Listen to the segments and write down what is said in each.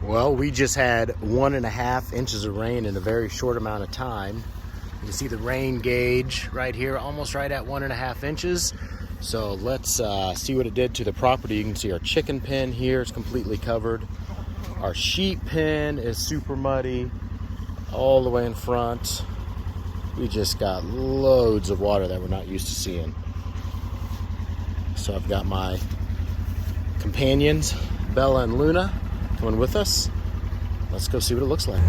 Well, we just had 1.5 inches of rain in a very short amount of time. You can see the rain gauge right here, almost right at 1.5 inches. So let's see what it did to the property. You can see our chicken pen here is completely covered. Our sheep pen is super muddy all the way in front. We just got loads of water that we're not used to seeing. So I've got my companions, Bella and Luna, coming with us. Let's go see what it looks like.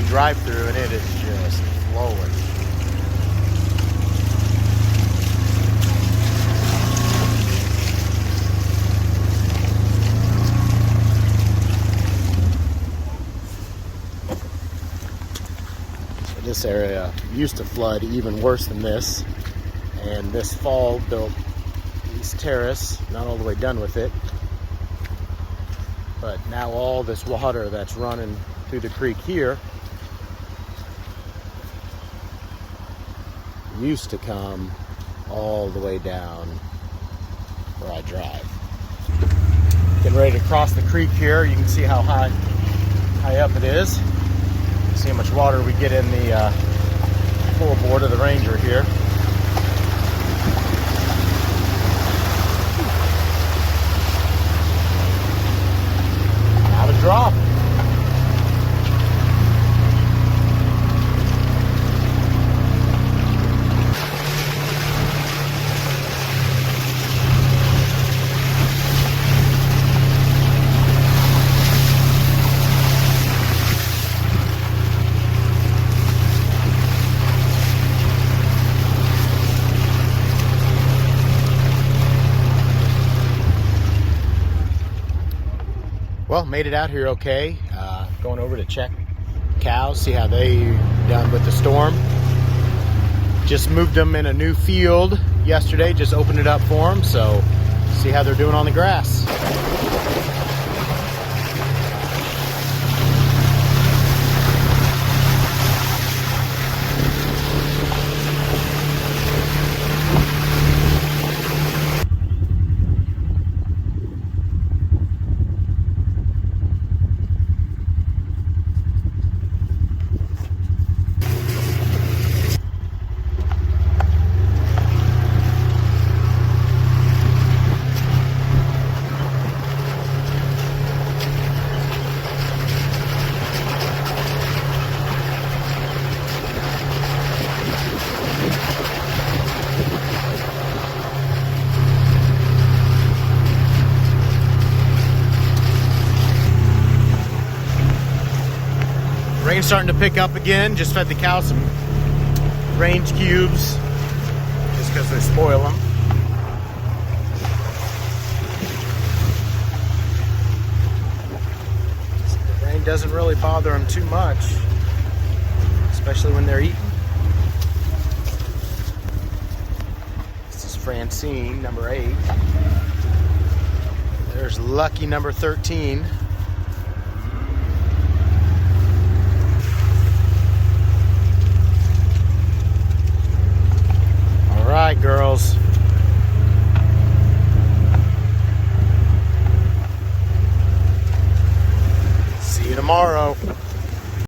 Drive through and it is just flowing. So this area used to flood even worse than this, and this fall built East Terrace, not all the way done with it, but now all this water that's running through the creek here used to come all the way down where I drive. Getting ready to cross the creek here. You can see how high up it is. See how much water we get in the floorboard of the Ranger here. Not a drop. Well, made it out here okay. Going over to check cows, see how they done with the storm. Just moved them in a new field yesterday, just opened it up for them, so see how they're doing on the grass. Rain's starting to pick up again. Just fed the cows some range cubes just because they spoil them. The rain doesn't really bother them too much, especially when they're eating. This is Francine, number 8. There's Lucky, number 13.